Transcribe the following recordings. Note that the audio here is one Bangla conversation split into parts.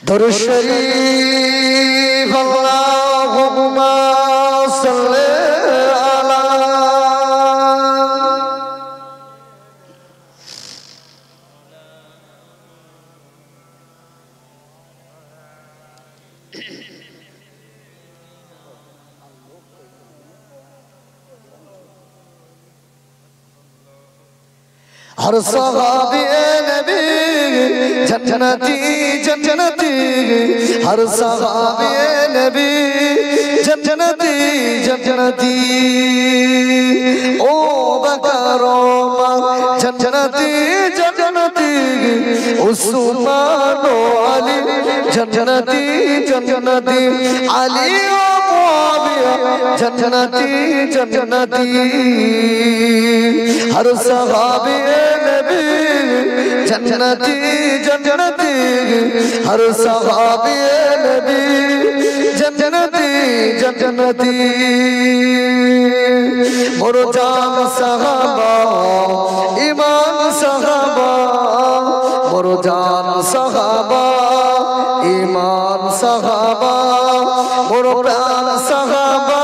درود شریف اللهم صل علی हर सहाबी नबी जन्नती जन्नती हर सहाबी नबी जन्नती जन्नती ओ बकरो जन्नती जन्नती उस्मान अली जन्नती जन्नती अली जन्नती जन्नती हर सहाबी नबी जन्नती जन्नती हर सहाबी नबी जन्नती जन्नती मोर जान सहाबा ईमान सहाबा मोर जान सहाबा ईमान सहाबा मोर प्राण सहाबा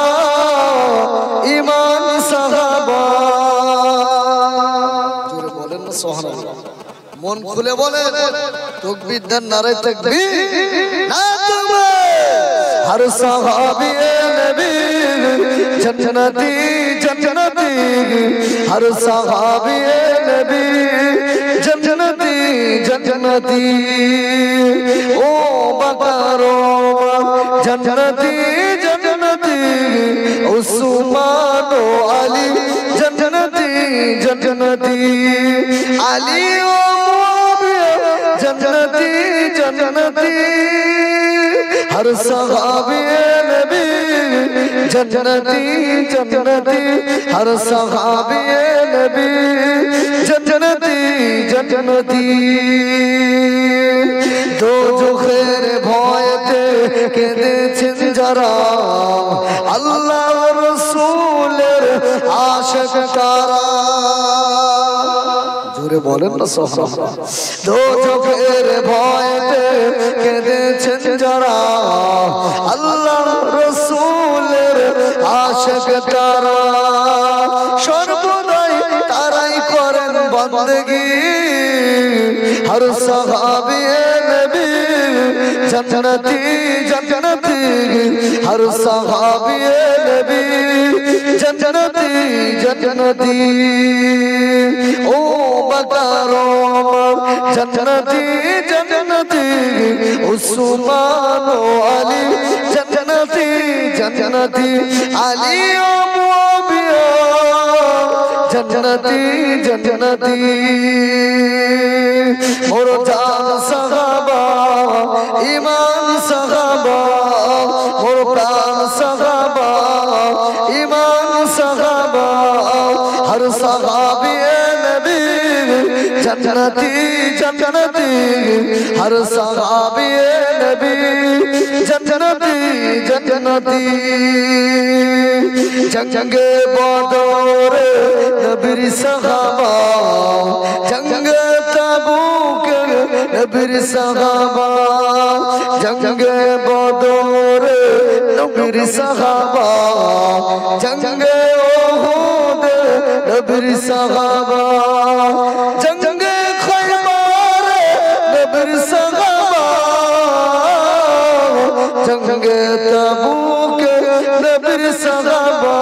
ईमान सहाबा बोलें ना सुभानाल्लाह मन खुले बोले तकबीर देन नारे तकबीर ना तुम्हें हर सहाबी नबी जन्नती जन्नती हर सहाबी नबी जन्नती जन्नती ओ बकरो जन्नती जन्नती उस्मान अली जन्नती जन्नती अली ओ जन्नती जन्नती हर सहाबी नबी जन्नती जन्नती हर सहाबी नबी जन्नती जन्नती दो जो खैर भयते केঁদেছেন যারা আল্লাহ রাসূলের আশিক কারা জোরে বলেন না সুবহানাল্লাহ দো চোখের ভয়তে কেঁদেছেন যারা আল্লাহ রাসূলের আশিক কারা সর্বদাই তারাই করেন বندگی हर सहाबी नबी जन्नती जन्नती हर सहाबी नबी जन्नती जन्नती ओ बकरो जन्नती जन्नती उस्मान अली जन्नती जन्नती अली ओ मुआविया जन्नती जन्नती मोर जान सहाबा ईमान सहाबा मोर प्राण सहाबा ईमान सहाबा हर सहाबी नबी जन्नती जन्नती हर सहाबी नबी जन्नती जन्नती जंगे बदर नबीर सहाबा जंगे तबूक नबीर सहाबा जंगे बदर नबीर सहाबा जंगे ओहुद नबीर सहाबा जंगे खैबर नबीर सहाबा जंगे तबूक नबीर सहाबा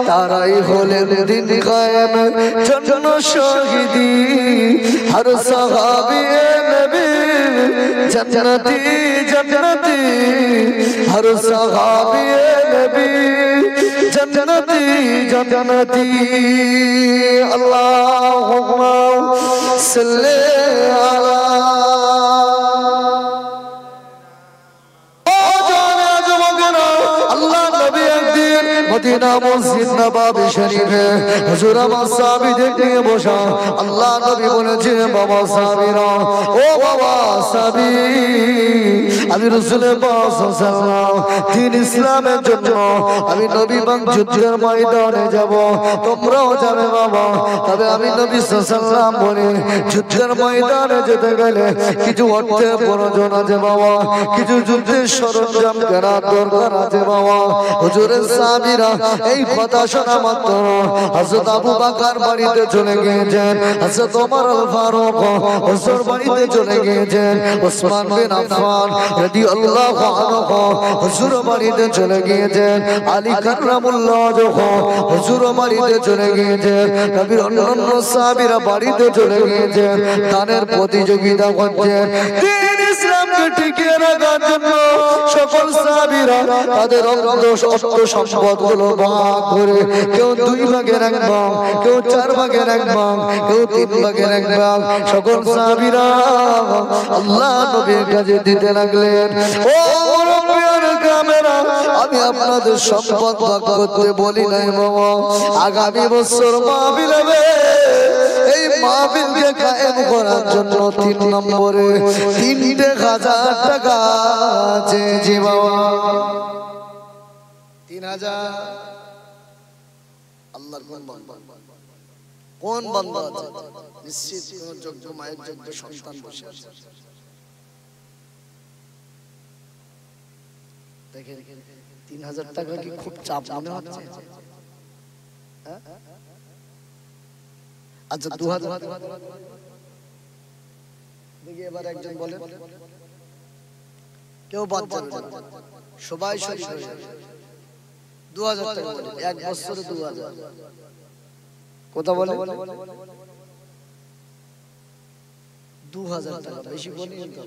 ताराई होलेन दिन कायम जन्न शहीदी हर सहाबी नबी जन्नती जन्नती हर सहाबी नबी जन्नती जन्नती अल्लाहुम्मा सल्ली अला मदीना मस्जिद नबवी शरीफे हुजूर আমার সাহাবীদের নিয়ে বসা আল্লাহ নবী বলেছেন বাবা সাহাবীরা ও বাবা সাহাবী আমি রাসূলের পাক সাল্লাল্লাহু দিন ইসলামের জন্য আমি নবী বাং যুদ্ধের ময়দানে যাব, তোমরাও যাবে বাবা। তবে আমি নবী সাল্লাল্লাহু বলে যুদ্ধের ময়দানে যেতে গেলে কিছু অর্থের প্রয়োজন আছে বাবা, কিছু যুদ্ধের সরঞ্জাম কেনার দরকার আছে বাবা। হুজুরের সাহাবীরা এই কথা শোনা মাত্র হযরত আবু বকর বাড়িতে চলে গিয়েছেন, হযরত ওমর আল ফারুক হুজুর বাড়িতে চলে গিয়েছেন, ওসমান বিন আফফান রাদিয়াল্লাহু আনহু হুজুর বাড়িতে চলে গিয়েছেন, আলী কাররামুল্লাহ ওয়াজহু হুজুর বাড়িতে চলে গিয়েছেন, নবীর অন্যান্য সাহাবীরা বাড়িতে চলে গিয়েছেন, দানের প্রতিযোগিতা করছেন। দিন ইসলামকে টিকিয়ে রাখার জন্য সকল সাহাবীরা তাদের অর্থ সম্পদগুলো ভাগ করে কেউ 2 ভাগের 1 ভাগ, কেউ 4 ভাগের 1 ভাগ, কেউ 3 ভাগের 1 ভাগ সকল সাহাবীরা আল্লাহ নবীর কাছে দিতে লাগলেন। ও মুরব্বিয়ান গ্রামেরা, আমি আপনাদের সম্পদ ভাগ করতে বলি নাই বাবা। আগামী বছর মাহফিল হবে, এই মাহফিলকে কায়েম করার জন্য 3 নম্বরে 3,000 টাকা আছে জি বাবা। 3,000 আল্লাহর কোন বান্দা আছে নিশ্চিত কোন যোগ্য মায়ের যোগ্য সন্তান বসে আছে। দেখেন 3,000 টাকা কি খুব চাপ মনে হচ্ছে? আচ্ছা 2,000 দেখি এবার একজন বলেন, কেউ বাদ যাবে না, সবাই শরীক হয়ে যাবে। 2,000 টাকা বলে এক বছরে 2,000 কথা বলে 2,000 টাকা বেশি বলি তো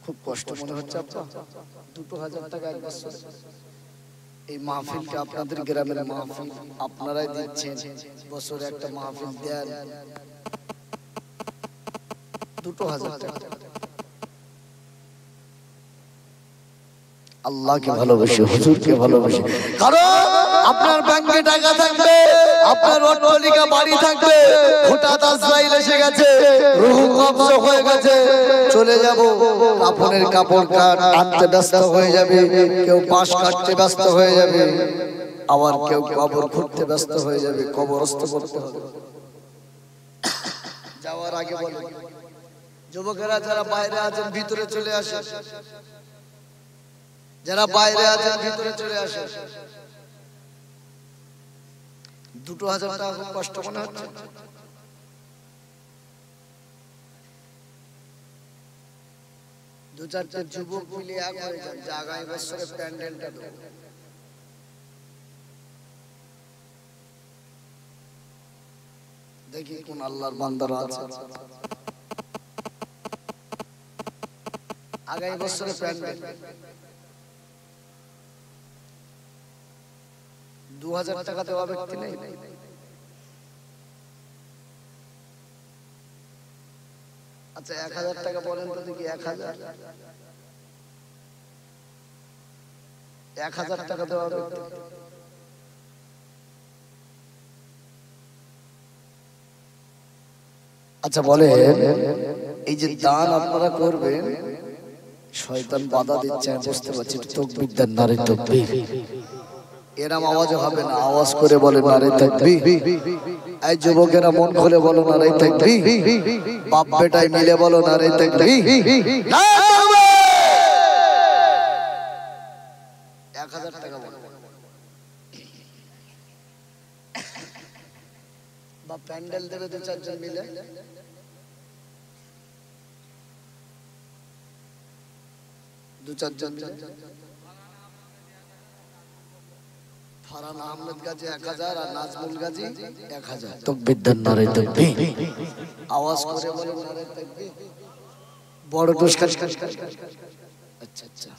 খুব কষ্ট মনে হচ্ছে আপনার। 2,000 টাকা এক বছরে এই মাহফিলটা আপনাদের গ্রামের মাহফিল, আপনারাই দিচ্ছেন, বছরে একটা মাহফিল দেন 2,000 টাকা। আল্লাহকে ভালোবাসে, হুজুরকে ভালোবাসে, কারণ আপনার ব্যাংকে টাকা থাকবে, আপনার অট্টালিকা বাড়ি থাকবে, হঠাৎ আজরাইল এসে গেছে, রূহ কবজ হয়ে গেছে, চলে যাব, কাফনের কাপড় আনতে ব্যস্ত হয়ে যাবে, কেউ বাঁশ কাটতে ব্যস্ত হয়ে যাবে, আবার কেউ কবর খুঁড়তে ব্যস্ত হয়ে যাবে, কবরস্থ করতে হবে। যাওয়ার আগে বলে যুবকেরা যারা বাইরে আছেন ভিতরে চলে আসে, যারা বাইরে আছেন ভিতরে চলে আসে। 2,000 টাকা খুব কষ্ট মনে হচ্ছে? দু চারটে যুবক মিলে এক হয়ে যান, যে আগামী বছরে প্যান্ডেলটা দেব। দেখি কোন আল্লাহর বান্দারা আছে আগামী বছরে প্যান্ডেল 2,000 টাকা দেওয়া ব্যক্তি নেই? আচ্ছা 1,000 টাকা বলেন তো দেখি। 1,000 টাকা দেওয়া ব্যক্তি? আচ্ছা বলেন, এই যে দান আপনারা করবেন, শয়তান বাধা দিচ্ছে, বুঝতে পারছি, তাকবীর দেন, নারে তাকবীর। এরম আওয়াজ হবে না, আওয়াজ করে বলে নারে তাকবীর। এই যুবকেরা মন খুলে বলো নারে তাকবীর, বাপ বেটাই মিলে বলো নারে তাকবীর। 1,000 টাকা বলো, বা প্যান্ডেল দেবে 2-4 জন মিলে। ফারহান আহমেদ গাজী 1,000 আর নাজমুল গাজী 1,000। তাকবীর দেন, নারে তাকবীর। আওয়াজ করে বলেন নারে তাকবীর। বড় পুরস্কার। আচ্ছা আচ্ছা,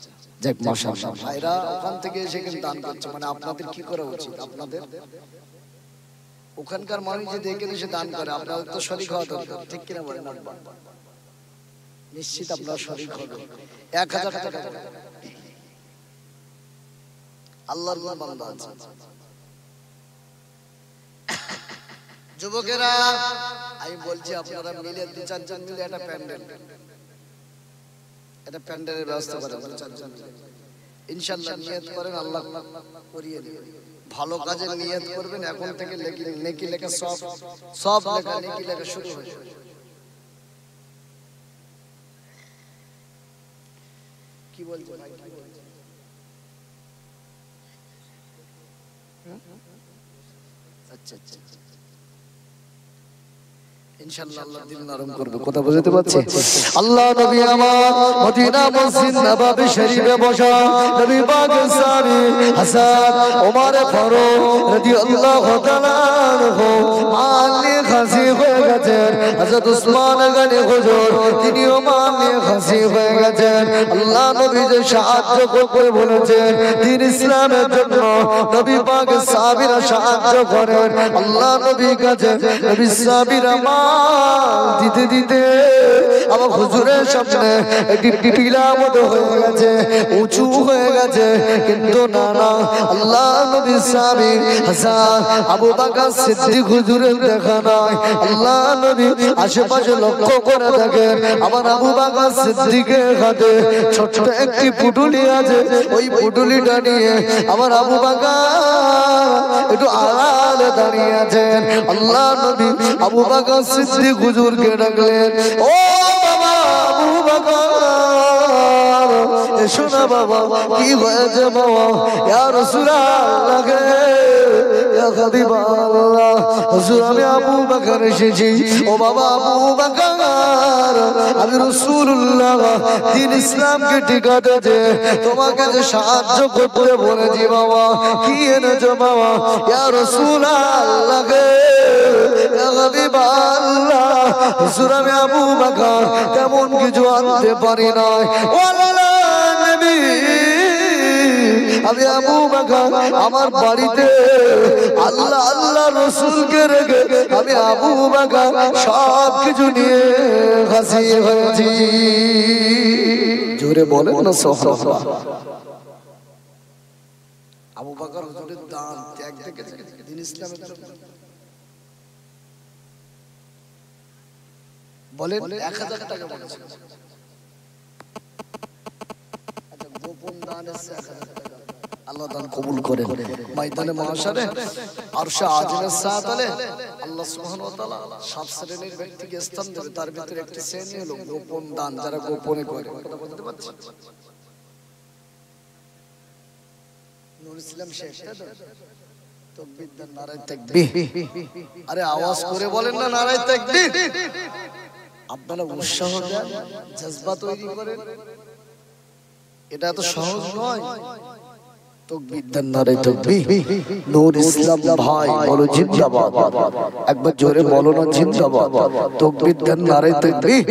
যাক মাশাআল্লাহ। ভাইরা ওখান থেকে এসে কিন্তু দান করছে, মানে আপনাদের কি করা উচিত? আপনাদের ওখানকার মানুষ যে দেখে এসে দান করে, আপনাদের তো শরীক হওয়া দরকার, ঠিক কিনা বলেন? নিশ্চিত আপনারা শরীক হবেন। 1,000 টাকা আল্লাহর বান্দা আছে। যুবকেরা, আমি বলছি আপনারা মিলে 2-4 জন মিলে একটা প্যান্ডেল, এটা প্যান্ডেলের ব্যবস্থা করে ইনশাআল্লাহ নিয়ত করেন আল্লাহ করিয়ে দেবে ভালো কাজে নিয়ত করবেন এখন থেকে নেকি লেখা সব লেখা নেকি লেখা শুরু হয়ে যাবে কি বলছো ভাই কি বলছো আচ্ছা আচ্ছা ইনশাআল্লাহ আল্লাহ দিন নরম করবে কথা বুঝতে পারছি আল্লাহ নবী আমার মদিনা মসজিদ নববী শরীফে বসা নবী পাক সাহাবী হাসান ওমর ফারুক রাদিয়াল্লাহু তাআলা আনহু মানলে খাসি হয়ে গেছেন হযরত উসমান গনি হুজুর তিনিও মানলে খাসি হয়ে গেছেন আল্লাহ নবী যে সাহায্য করতে বলেছেন দ্বীন ইসলামের জন্য নবী পাক সাহাবীরা সাহায্য করেন আল্লাহ নবীর কাছে নবী সাহাবীরা দিতে দিতে আমার হুজুরের সামনে একটি টিলা মতো হয়ে গেছে উঁচু হয়ে গেছে কিন্তু না না আল্লাহ নবী সাহাবী হাসান আবু বকর সিদ্দিক হুজুরের দেখা নাই আল্লাহ নবী আশেপাশে লক্ষ্য করে দেখেন আমার আবু বকর সিদ্দিকের হাতে ছোট একটি পুটুলি আছে ওই পুটুলিটা নিয়ে আমার আবু বকর একটু আড়ালে দাঁড়িয়ে আছেন আল্লাহ নবী আবু বকর সিদ্দিক হুজুরকে ডাকলেন ও বাবা আবু বকর এসো না বাবা কি হয়েছে বাবা ইয়া রাসূলুল্লাহ ইয়া হাবিবাল্লাহ হুজুর আমি আবু বকর এসেছি ও বাবা আবু বকর আমি রাসূলুল্লাহ দ্বীন ইসলামকে টিকাতে যে তোমাকে যে সাহায্য করতে বলেছি বাবা কি এনেছো বাবা ইয়া রাসূলুল্লাহ ইয়া হাবিবাল্লাহ হুজুর আমি আবু বকর তেমন কিছু আনতে পারি না ও আল্লাহ নবী আমি আবু বকর আমার বাড়িতে আল্লাহ আল্লাহ রাসূলকে রেখে আমি আবু বকর সব কিছু নিয়ে হাসি হয়েছি জোরে বলেন না সুবহানাল্লাহ আবু বকর হুজুরের দান ত্যাগ দেখেছেন দ্বীন ইসলামের জন্য বলেন 1000 টাকা বলেছেন আচ্ছা গোপন দান আছে 1000 টাকা আল্লাহ দান কবুল করেন ময়দানে মাহশারে আরশে আজিমের সাথে আল্লাহ সুবহানাহু ওয়া তাআলা সব শ্রেণীর ব্যক্তিকে স্থান দেবে তার ভিতরে একটি শ্রেণী হলো গোপন দান যারা গোপনে করে কথা বলতে পারছেন নূর ইসলাম শেখ তাকবীর দেন নারায়ে তাকবীর আরে আওয়াজ করে বলেন না নারায়ে তাকবীর আপনারা উৎসাহ দেন জজবা তৈরি করেন এটা এত সহজ নয় তাকবীর দেন নারায়ে তাকবীর নূর ইসলাম ভাই বলো জিন্দাবাদ একবার জোরে বলো না জিন্দাবাদ তাকবীর দেন নারায়ে তাকবীর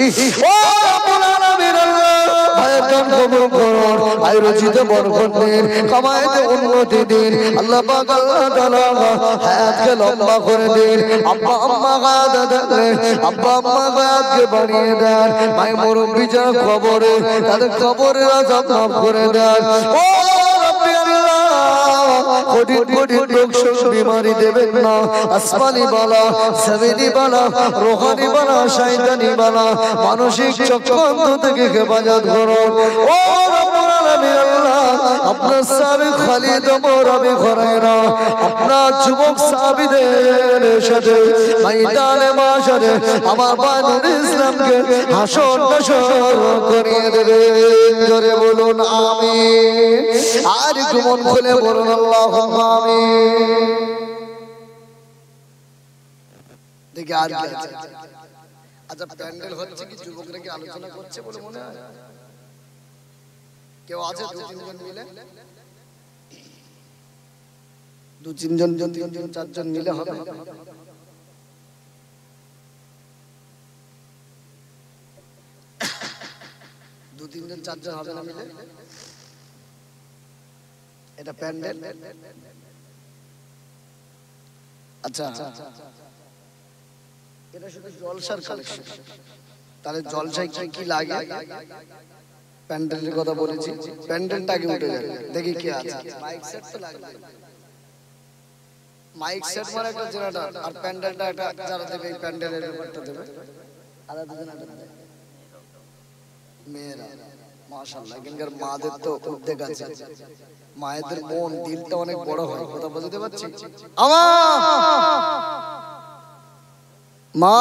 ও রব্বুল আলামিন ভাইজান কবুল করুন আয় রজিতে বরকত দিন কামাইতে উন্নতি দিন আল্লাহ পাক আল্লাহ তাআলা হায়াতকে লম্বা করে দিন আব্বা আম্মা গায়াত দেন আব্বা আম্মা গায়াতকে বাড়িয়ে দেন ভাই মুরব্বি যারা কবরে তাদের কবরের আযাব মাফ করে দেন ও রব্বি আল্লাহ কোটি কোটি লোক বিমারি দেবেন না আসমানি বালা জমিনি বালা রূহানি বালা শয়তানি বালা মানসিক চক্রান্ত থেকে হেফাজত করুন ও রব্বুল আলামিন আল্লাহ আপনার সাহাবী খালিদ ওমর আবু হুরায়রা আপনার যুবক সাহাবীদের সাথে ময়দানে মাশারে আমার নূর ইসলামকে হাসর নাশর করিয়ে দেবেন জোরে বলুন আমিন আর মন খুলে বলুন আল্লাহুম্মা আমিন দেখি আর কি আছে আচ্ছা প্যান্ডেল হচ্ছে কি যুবকরা কি আলোচনা করছে বলে মনে হয় কেউ আছে দু তিনজন মিলে দু তিনজন তিনজন চারজন মিলে হবে দু তিনজন চারজন হবে না মিলে এটা প্যান্ডেল আচ্ছা এটা শুধু জলসার কালেকশন তাহলে জলসায় কি কি লাগে প্যান্ডেলের কথা বলেছি প্যান্ডেলটা আগে উঠে যাবে দেখি কি আছে মাইক সেট তো লাগবে মাইক সেট মানে একটা জেনারেটর আর প্যান্ডেলটা একটা যারা দেবে এই প্যান্ডেলের ব্যাপারটা দেবে আলাদা জেনারেটর মেয়েরা মাশাআল্লাহ, এখানকার মাদের তো উদ্যোগ আছে, মায়েদের মন দিলটা অনেক বড় হয়, কথা বুঝতে পারছি। আমার মা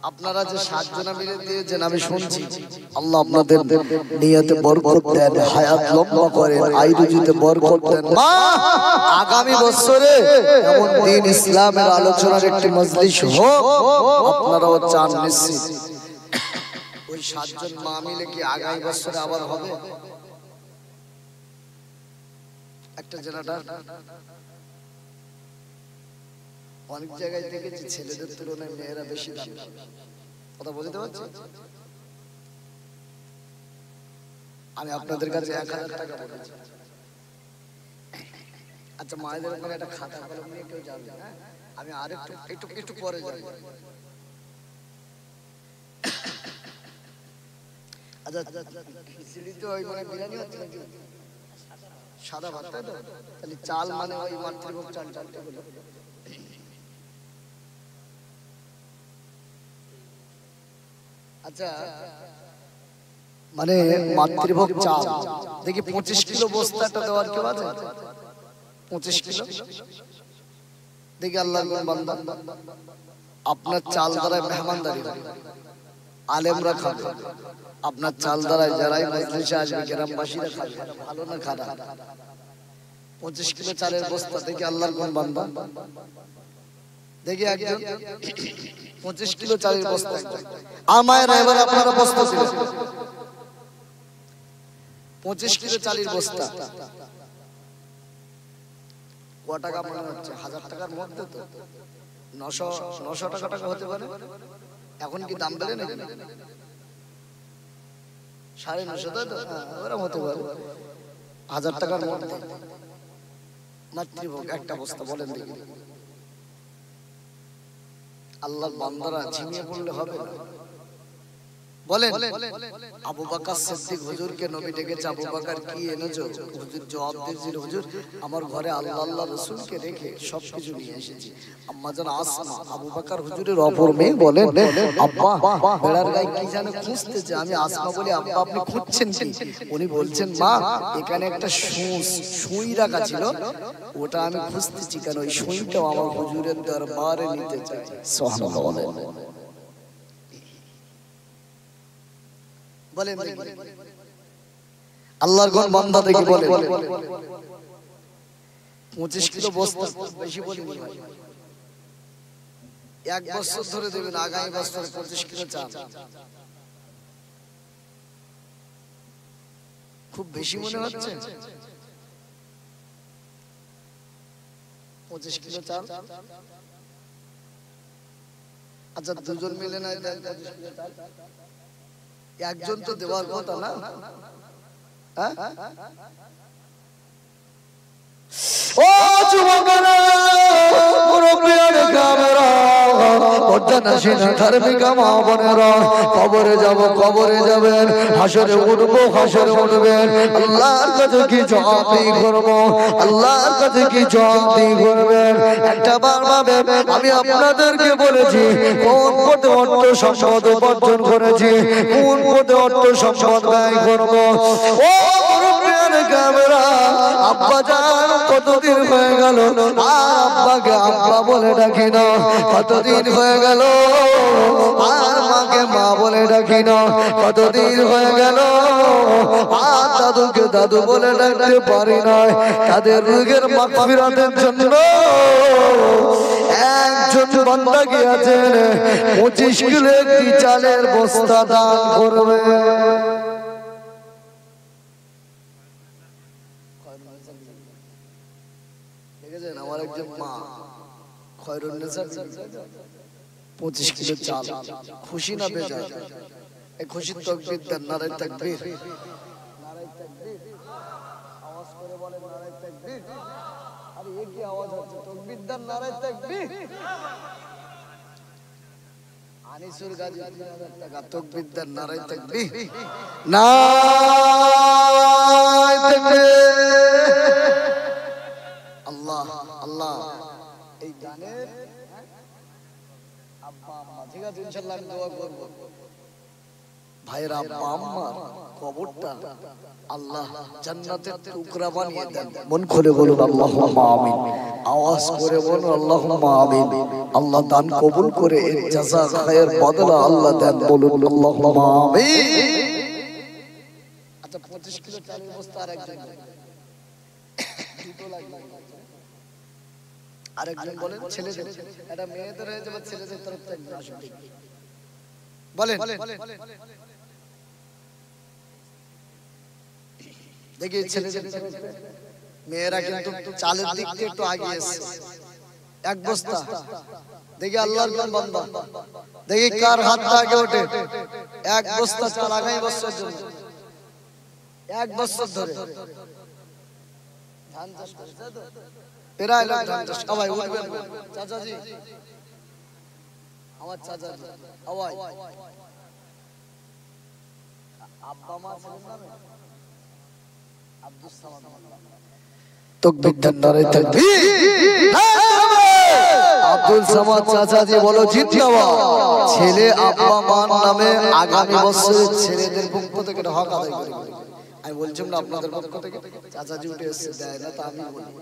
আপনারা যে 7 জনা মিলে দিয়েছেন আমি শুনছি, আল্লাহ আপনাদের নিয়তে বরকত দেন, হায়াত লম্বা করেন, আয়ুরুজিতে বরকত দেন। মা আগামী বছরে এমন দিন ইসলামের আলোচনার একটি মজলিস হোক, আপনারাও চান নিশ্চিত। ওই 7 জন মা মিলে কি আগামী বছরে আবার হবে? একটা জেনারেটর অনেক জায়গায় দেখেছি ছেলেদের তুলনায় মেয়েরা বেশি দাম, কথা বুঝতে পারছি। আমি আপনাদের কাছে 1000 টাকা বলেছি। আচ্ছা মায়েদের ওখানে একটা খাতা কলম নিয়ে কেউ যাবে না, আমি আর একটু পরে যাব। আচ্ছা খিচুড়ি তো ওই মানে বিরিয়ানি হচ্ছে নাকি সাদা ভাত, তাই তো? তাহলে চাল মানে ওই মাতৃভোগ চালটা হলো। আচ্ছা মানে মাতৃভোগ চাল দেখি 25 কিলো বস্তাটা দেওয়ার কেউ আছে? 25 কিলো দেখি আল্লাহর বান্দা আপনার চাল দ্বারা মেহমানদারি আলেমরা খাবে, আপনার চাল দ্বারা যারাই মজলিসে আসবে গ্রামবাসীরা খাবে, ভালো না খারাপ? 25 কিলো চালের বস্তা দেখি আল্লাহর কোন বান্দা দেখি একজন 25 কিলো চালের বস্তা। আমায় এবার আপনারা বস্তা ছিলেন 25 কিলো চালের বস্তা ক টাকা মনে হচ্ছে? 1000 টাকার মধ্যে তো 900 টাকা হতে পারে। এখন কি দাম বেড়ে নাকি? 950, তাই তো? ওরকম হতে পারে। 1000 টাকার মধ্যে মাতৃভোগ একটা বস্তা, বলেন দেখি। আল্লাহর বান্দারা ঝিমিয়ে পড়লে হবে না, বলেন। আবু বকর সিদ্দিক হুজুরকে নবী ডেকেছে, আবু বকর কি এনেছো? হুজুর জবাব দিয়েছিল, হুজুর আমার ঘরে আল্লাহ রাসূলকে রেখে সবকিছু নিয়ে এসেছি। আম্মা জান আসমা আবু বকর হুজুরের অপর মেয়ে বলেন, আব্বা বেড়ার গায়ে কি জানো খুঁজতেছে। আমি আসমা বলি, আব্বা আপনি খুঁজছেন কি? উনি বলছেন, মা এখানে একটা সুই রাখা ছিল, ওটা আমি খুঁজতেছি, কারণ ওই সুইটাও আমার হুজুরের দরবারে নিতে চাই। সুবহানাল্লাহ বলেন। আল্লাহর কোন বান্দা দেখি বলে 25 কিলো বস্তা, বেশি বলিনি ভাই। 1 বছর ধরে দেবেন, আগামী বছর 25 কিলো চাল। খুব বেশি মনে হচ্ছে? 25 কিলো চাল। আচ্ছা দুজন মিলে নাই দেন 25 কিলো চাল? একজন তো দেওয়ার কথা না? ও যুবকেরা, মুরব্বিয়ানে কামেরা, পর্দানাশীনা ধার্মিকা মা বোনেরা, কবরে যাব, কবরে যাবেন, হাসরে উঠবো, হাসরে উঠবেন। আল্লাহর কাছে কি জবাব করব? আল্লাহর কাছে কি জবাব করবেন? একটা বার ভাবেন, আমি আপনাদেরকে বলেছি কোন পথে অর্থ সম্পদ উপার্জন করেছি, কোন পথে অর্থ সম্পদ ব্যয় করব। ও মুরব্বিয়ানে কামেরা, আব্বা জান কতদিন হয়ে গেল আর আব্বাকে আব্বা বলে ডাকি না, কতদিন হয়ে গেল আর মাকে মা বলে ডাকি না, কতদিন হয়ে গেল আর দাদুকে দাদু বলে ডাকতে পারি না। তাদের রোগের মাগফিরাতের জন্য একজন বান্দা গিয়েছেন 25 কিলো একটি চালের বস্তা দান করবে। আমার একজন মা খয়রুন্নেসা 25 কিলো চাল, খুশি না বেজার? এই খুশির তাকবীর দেন, নারায়ে তাকবীর, নারায়ে তাকবীর, আওয়াজ করে বলেন নারায়ে তাকবীর। আরে এই কি আওয়াজ হচ্ছে? তাকবীর দেন, নারায়ে তাকবীর। আনিসুর গাজী 3000 টাকা, তাকবীর দেন, নারায়ে তাকবীর, নারায়ে তাকবীর। আল্লাহ আল্লাহ। এই গানের আব্বা আম্মা, ঠিক আছে ইনশাআল্লাহ আমি দোয়া করব। ভাইরা আম্মার কবরটা আল্লাহ জান্নাতের টুকরা বানিয়ে দেন। মন খুলে বলুন আল্লাহুম্মা আমিন, আওয়াজ করে বলুন আল্লাহুম্মা আমিন। আল্লাহ দান কবুল করে এর জাযা খায়ের বদলা আল্লাহ দেন, বলুন আল্লাহুম্মা আমিন। আচ্ছা 25 কিলো চালের বস্তা আরেকজন দুটো লাগবে, আরেকজন বলেন ছেলেদের, এটা মেয়েদের হয়ে যাবে, ছেলেদের তরফ থেকে আসবে বলেন। দেখি ছেলেদের মেয়েরা কিন্তু চালের দিক থেকে একটু আগে এসে এক বস্তা, দেখি আল্লাহর বান্দা, দেখি কার হাতটা আগে ওঠে। এক বস্তা চাল আগামী বছর জন্য, এক বছর ধরে ধান চাষ করছে তো প্রায় লোক ধান চাষ। সবাই উঠবেন চাচাজি, আমার চাচাজি আওয়াজ। আব্বা মা ছিলেন নামে আব্দুল সামাদ, তাকবীর দেন, নারে তাকবীর। আব্দুল সামাদ চাচাজি বলো জিন্দাবাদ। ছেলে আব্বা মার নামে আগামী বছর ছেলেদের পক্ষ থেকে হক আদায় করে। আমি বলছিলাম না আপনাদের পক্ষ থেকে চাচাজি উঠে এসে দেয় না, তা আমি বলি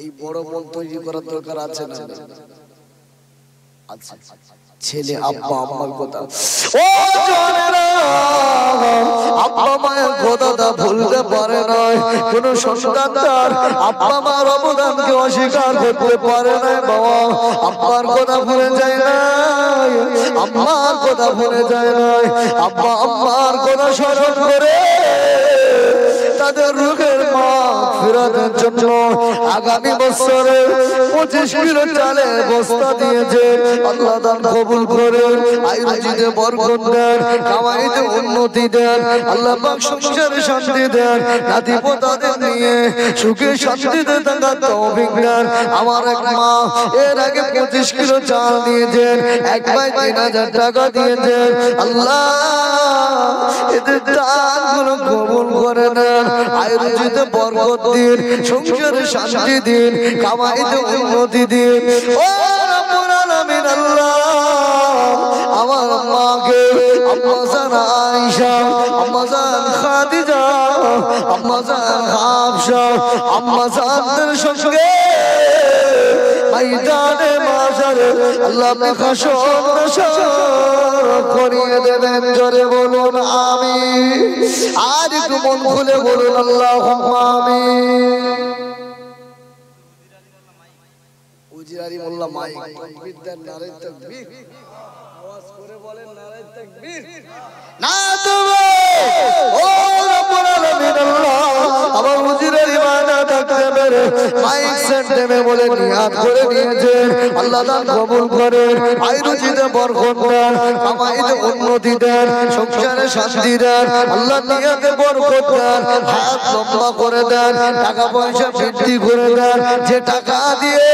এই বড় মন তৈরি করার দরকার আছে না? আচ্ছা ছেলে আব্বা আম্মার কথা, ও জানেরা আব্বা মায়ের কথাটা ভুলতে পারে না। কোন সন্তান তার আব্বা মার অবদানকে অস্বীকার করতে পারে না। বাবা আব্বার কথা ভুলে যায় না, আম্মার কথা ভুলে যায় না। আব্বা আম্মার কথা স্মরণ করে তাদের রোগের মাগফিরাতের জন্য আগামী বছরে 25 কিলো চালের বস্তা দিয়েছে। আল্লাহ দান কবুল করে, আয়ুর্জিতে বরকত দেন, কামাইতে উন্নতি দেন, আল্লাহ পাক সংসারে শান্তি দেন, নাতি পোতাদের নিয়ে সুখে শান্তিতে থাকার তৌফিক দেন। আমার এক মা এর আগে 25 কিলো চাল দিয়েছেন, এক ভাই 3000 টাকা দিয়েছেন। আল্লাহ এদের দানগুলো কবুল করে নেন, আয়ুর্জিতে বরকত দিন, সংসারে শান্তি দিন, কামাইতে উন্নতি দিন। ও রব্বুল আলামিন আল্লাহ আমার আম্মাকে, আম্মা জান আয়েশা, আম্মা জান খাদিজা, আম্মা জান হাফসা, আম্মা জানদের সঙ্গে ময়দানে মাশারে আল্লাহ আপনি হাসর নাশর করিয়ে দেবেন। জোরে বলুন আমিন। আর একটু মন খুলে বলুন আল্লাহুম্মা আমিন। উজিরারি মোল্লা মাইক তাকবীর দেন, নারে তাকবীর, আওয়াজ করে বলেন নারে তাকবীর। না তুমি ও রব্বুল আলামিন আল্লাহ আমার উজিরারি মানা থাকতে মেরে মাইক সেট দেবে বলে নিয়াত করে নিয়েছেন। আল্লাহ দান কবুল করেন, আয়ুর্জিতে বরকত দেন, কামাইতে উন্নতি দেন, সংসারে শান্তি দেন। আল্লাহ নিয়াতে বরকত দেন, হায়াত লম্বা করে দেন, টাকা পয়সা বৃদ্ধি করে দেন। যে টাকা দিয়ে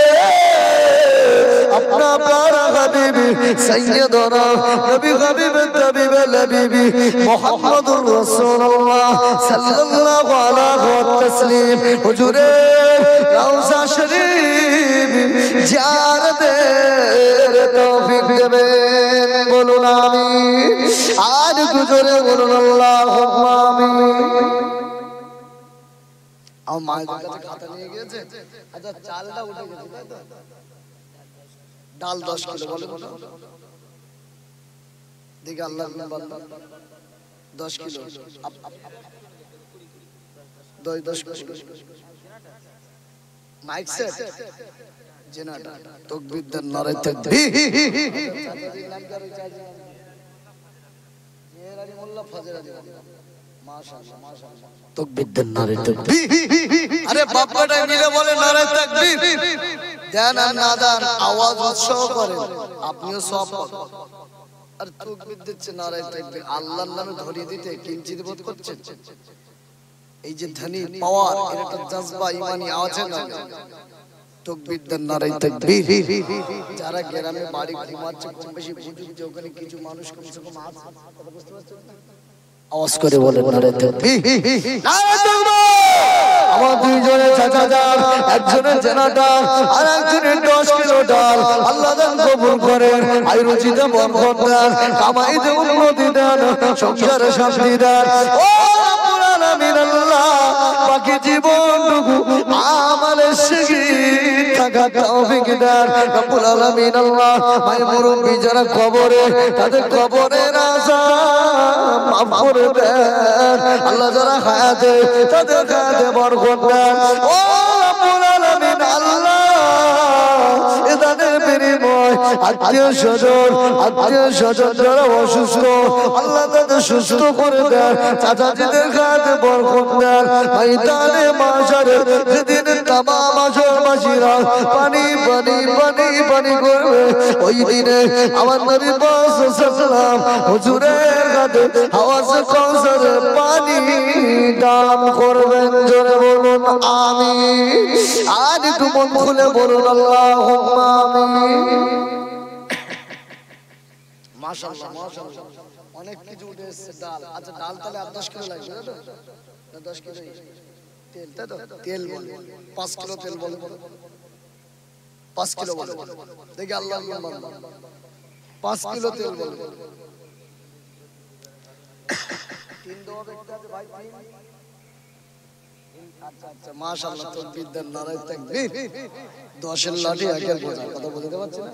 अपना प्यारा हबीबी सैयदना नबी हबीब तबीब लबीबी मुहम्मदुर रसूलुल्लाह सल्लल्लाहु अलैहि वसल्लम हुजूरे रौजा शरीफ जियारतेर तौफीक देবেন। বলুন আমিন। আর গুজরে বলুন আল্লাহুম্মা আমিন। আমার মায়ের কাছে খাতা নিয়ে গিয়েছে, আচ্ছা চালটা উঠে গেছে তাই তো, ডাল 10 কিলো বলেন তো দেখি আল্লাহর বান্দা 10 কিলো 10 কিলো মাইক সেট জেনাটা তাকবীর দেন, নারে তাকবীর। চাচাজির নাম কি? জেহের আলী মোল্লা, ফজর আলী মোল্লা, মাশাআল্লাহ মাশাআল্লাহ, তাকবীর দেন, নারে তাকবীর। আরে বাপ্পাটা মিলে বলে নারে তাকবীর। দেন আর না দেন আওয়াজ উৎসাহ করেন, আপনিও সব পাবেন। আর তাকবীর দিচ্ছে, নারে তাকবীর। আল্লাহর নামে ধরিয়ে দিতে কিঞ্চিত বোধ করছেন? এই যে ধ্বনি পাওয়ার, এর একটা জজবা ঈমানি আছে না? তাকবীর দেন, নারে তাকবীর। যারা গ্রামে বাড়ি ঘুমাচ্ছে কম বেশি বুঝুক যে ওখানে কিছু মানুষ কমসে কম আছে, কথা বুঝতে পারছেন? আওয়াজ করে বলেন নারে তাকবীর, নারে তাকবীর। আমার দুইজনের চাচা যান, একজনের জেনা ডাল আর একজনের 10 কিলো ডাল আল্লাহ দান কবুল করেন। আয় রুচিতে বরকত দেন, কামাইতে উন্নতি দেন, সংসারে শান্তি দেন। ও রব্বুল আলামিন আল্লাহ বাকি জীবনটুকু আমাদের শহীদ থাকার তৌফিক দেন রব্বুল আলামিন আল্লাহ। ভাই মুরব্বি যারা কবরে, তাদের কবরের আযাব মাফ করে দেন আল্লাহ। যারা হায়াতে, তাদের হায়াতে বরকত দেন ও রব্বুল আলামিন আল্লাহ। এদানের বিনিময় আত্মীয় স্বজন যারা অসুস্থ আল্লাহ তাদের সুস্থ করে দেন। চাচাজিদের হায়াতে বরকত দেন। ময়দানে মাশারে যেদিন তামাম আশরবাসীরা পানি পানি পানি পানি করবে, ওই দিনে আমার নবী পাক সাল্লাল্লাহু হুজুরের হাতে হাওয়াজে কাউসারের পানি দান করবেন। জোরে বলুন আমিন। আর একটু মন খুলে বলুন আল্লাহুম্মা আমিন। মাশাআল্লাহ মাশাআল্লাহ অনেক কিছু উঠে এসেছে। ডাল, আচ্ছা ডাল তাহলে 10 কিলো লাগবে না? 10 কিলো তেল, তাই তো? তেল বলে 5 কিলো তেল বলে, 5 কিলো বলে দেখি আল্লাহ 5 কিলো তেল বলে। 3 দেওয়া ব্যক্তি আছে ভাই, 3। আচ্ছা আচ্ছা মাশাআল্লাহ তাকবীর দেন, নারায়ে তাকবীর। 10 এর লাঠি একের বোঝা, কথা বলতে পারছি না।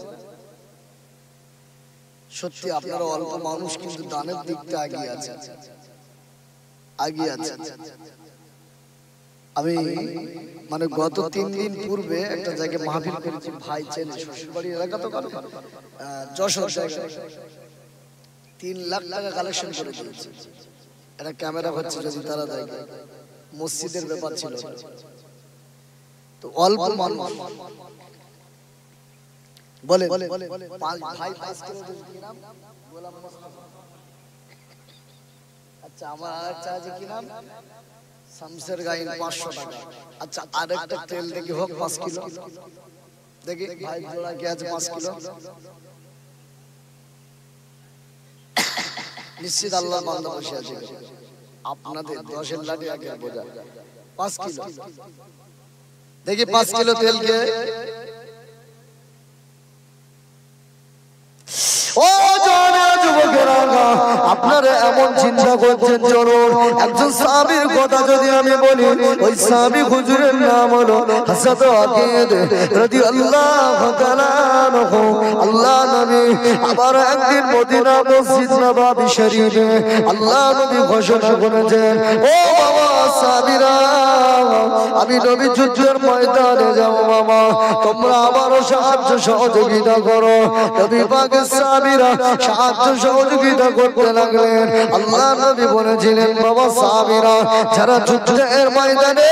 সত্যি আপনারা অল্প মানুষ কিন্তু দানের দিক থেকে এগিয়ে আছে, এগিয়ে আছে। আমি মানে গত 3 দিন পূর্বে একটা জায়গায় মাহফিল করেছি, ভাই চেনে, শ্বশুরবাড়ির এলাকা তো করে যশোর জায়গা। 3 লাখ টাকা কালেকশন করে দিয়েছে। এটা ক্যামেরা হচ্ছে যদি তারা দেখে, মসজিদের ব্যাপার ছিল। তো অল্প মানুষ বলে ভাই 5 কিলো কি নাম? গোলাম মোস্তফা। আচ্ছা আমার চাচা কি নাম? শামসের গাইন 500 টাকা। আচ্ছা আরেকটা তেল দেখি হোক 5 কিলো দেখি ভাই জোড়া কি আছে 5 কিলো। নিশ্চিত আল্লাহর বান্দা বসে আছে। আপনাদের 10 এর লাঠি আগে বোঝা 5 কিলো দেখি 5 কিলো তেল কে? ও যুবকেরা আপনারা এমন চিন্তা করছেন, চলুন একজন সাহাবীর কথা যদি আমি বলি, ওই সাহাবী হুজুরের নাম হলো হযরত আকিদ রাদিয়াল্লাহু তাআলা আনহু। আল্লাহ নবী আবার একদিন মদিনা মসজিদ নববী শরীফে আল্লাহ নবী ঘোষণা করেছেন, ও বাবা সাহাবীরা, আমি নবী যুদ্ধের ময়দানে যাব বাবা, তোমরা আমারও সাহায্য সহযোগিতা করো। নবী পাকের সাহাবীরা সাহায্য সহযোগিতা করতে লাগলেন। আল্লাহ নবী বলেছিলেন, বাবা সাহাবীরা যারা যুদ্ধের ময়দানে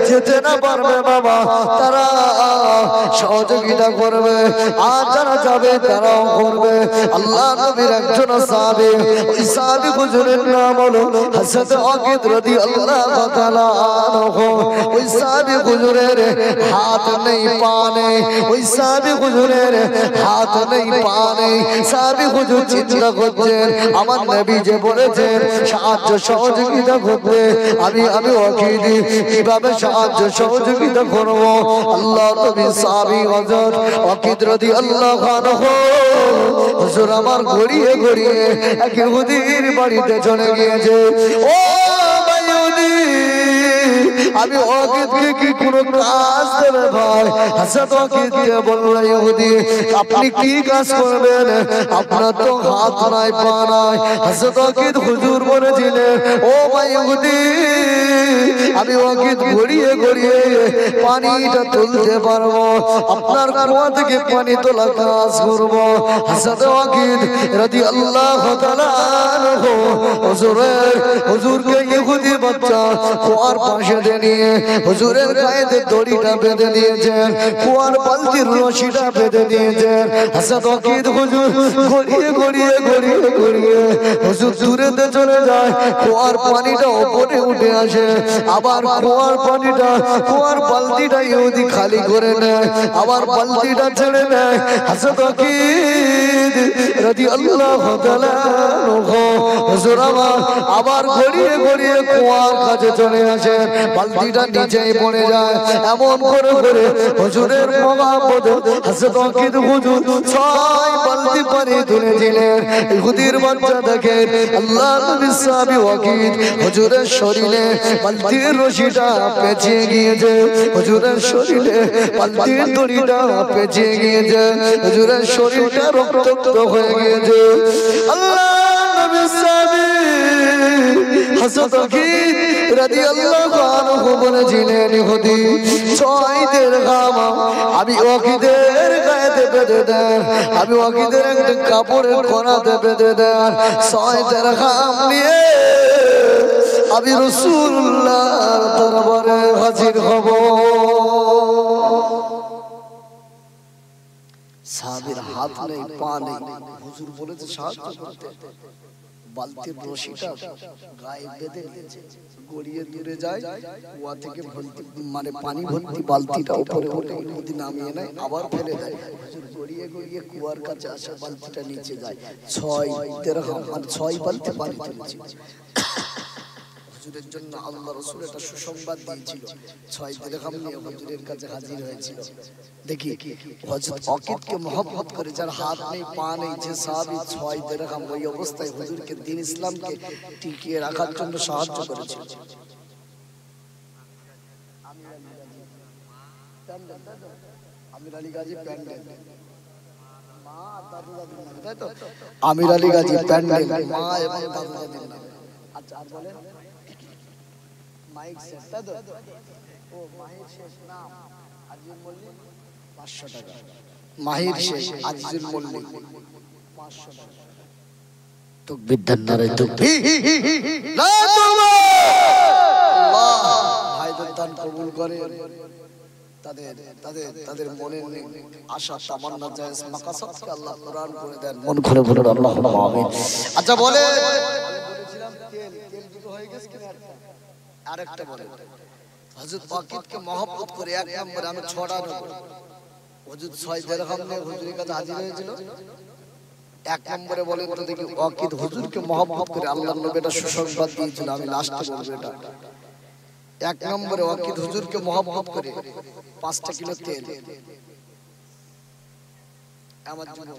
যেতে না পারবে বাবা, তারা সহযোগিতা করবে, আর যারা যাবে তারাও করবে। আল্লাহ নবীর একজন সাহাবী, ওই সাহাবী হুজুরের নাম হলো হযরত আকিদ রাদিয়াল্লাহু তাআলা আনহু। ওই সাহাবী হুজুরের হাত নেই পা নেই, ওই সাহাবী হুজুরের হাত নেই পা নেই। সাহাবী হুজুর চিন্তা করছেন, আমার নবী যে বলেছেন সাহায্য সহযোগিতা করতে, আমি আকিদ কিভাবে সাহায্য সহযোগিতা করব? আল্লাহ নবী সাহাবী হযরত আকিদ রাদিয়াল্লাহু আনহু হুজুর আমার গড়িয়ে গড়িয়ে এক ইহুদির বাড়িতে চলে গিয়েছে। ও ভাইউনি, আমি আকিদকে কি কোনো কাজ দেবে ভাই? হযরত আকিদকে বলল, ইহুদি আপনি কি কাজ করবেন? আপনার তো হাত নাই পা নাই। হযরত আকিদ হুজুর বলেছিলেন, ও ভাই ইহুদি, আমি আকিদ গড়িয়ে গড়িয়ে পানিটা তুলতে পারবো, আপনার কুয়া থেকে পানি তোলা কাজ করবো। হযরত আকিদ রাদিয়াল্লাহু তাআলা আনহু হুজুরকে ইহুদি বাচ্চা কুয়ার পাশে নিয়ে হুজুরের গায়েতে দড়িটা বেঁধে দিয়েছেন, কুয়ার বালতির রশিটা বেঁধে দিয়েছেন। হযরত আকিদ হুজুর গড়িয়ে গড়িয়ে গড়িয়ে গড়িয়ে হুজুর দূরেতে চলে যায়, কুয়ার পানিটা উপরে উঠে আসে, আবার কুয়ার বালতিটা ইহুদি খালি করে নেয়, আবার বালতিটা ছেড়ে নেয়। হযরত আকিদ রাদিয়াল্লাহু তাআলা হুজুর আমার আবার গড়িয়ে গড়িয়ে কুয়ার কাছে চলে আসে, বালতিটা নিচেই পড়ে যায়। এমন করে করে হুজুরের মহব্বতে হযরত ওয়াকিদ হুজুর 6 বালতি পানি তুলেছিলেন। ইহুদির বাচ্চা দেখে আল্লাহ নবী সাহাবী ওয়াকিদ হুজুরের শরীরে বালতির রশিটা পেঁচিয়ে গিয়েছে, হুজুরের শরীরে বালতির দড়িটা পেঁচিয়ে গিয়েছে, হুজুরের শরীরটা রক্তাক্ত হয়ে গিয়েছে। আল্লাহ নবী সাহাবী হযরত ওয়াকিদ রাদিয়াল্লাহু আনহু বলেছিলেন, ইহুদি 6 দিরহাম আমি ওয়াকিদের গায়েতে বেঁধে দেন, আমি ওয়াকিদের একটা কাপড়ের কোনাতে বেঁধে দেন। 6 দিরহাম নিয়ে আমি রাসূলুল্লাহর দরবারে হাজির হব। সাহাবীর হাত নেই পা নেই, হুজুর বলেছে সাহায্য করতে। বালতির রশিটা গায়ে বেঁধে নিয়েছে, গড়িয়ে দূরে যায়, কুয়া থেকে মানে পানি ভর্তি বালতিটা উপরে ওঠে, নদী নামিয়ে নেয়, আবার ফেলে দেয়। হুজুর গড়িয়ে গড়িয়ে কুয়ার কাছে আসে, বালতিটা নিচে যায়। 6 দিরহাম মানে 6 বালতি পানি তুলেছে। হুজুরের জন্য আল্লাহ রাসূল একটা সুসংবাদ দিয়েছিল, 6 দিরহাম নিয়ে হুজুরের কাছে হাজির হয়েছিল। দেখি হযরত ওয়াকিদকে মহব্বত করে, যার হাত নেই পা নেই, যে সাহাবী 6 দিরহাম ওই অবস্থায় হুজুরকে দ্বীন ইসলামকে টিকিয়ে রাখার জন্য সাহায্য করেছিল। আমির আলী গাজী প্যান্ডেল, মা দাদু দাদির নামে, তাই তো? আমির আলী গাজী প্যান্ডেল, মা এবং দাদু দাদির নামে। আচ্ছা আর বলেন মাইক সেট, তাই তো? ও মাহির শেষ নাম আজিজুল মল্লিক 500 টাকা, মাহির শেষ আজিজুল মল্লিক 500 টাকা। তাকবীর দেন, নারে তাকবীর। লা তাকবীর। আল্লাহ ভাইদের দান কবুল করে, তাদের তাদের তাদের মনের আশা তামান্না জায়েজ মাকাসাদকে আল্লাহ পূরণ করে দেন। মন খুলে বলুন আল্লাহুম্মা আমিন। আচ্ছা বলে বলেছিলাম তেল দুটো হয়ে গেছে কিনা? আরেকটা বলে হযরত ওয়াকিদকে মহব্বত করে 1 নম্বরে আমি 6টা নেব। হুজুর 6 দিরহাম নিয়ে হুজুরের কাছে হাজির হয়েছিল। 1 নম্বরে বলে তো দেখি ওয়াকিদ হুজুরকে মহব্বত করে আল্লাহর নবী এটা সুসংবাদ দিয়েছিল, আমি লাস্টে বলবো এটা। 1 নম্বরে ওয়াকিদ হুজুরকে মহব্বত করে 5টা কিলো তেল আমার জন্য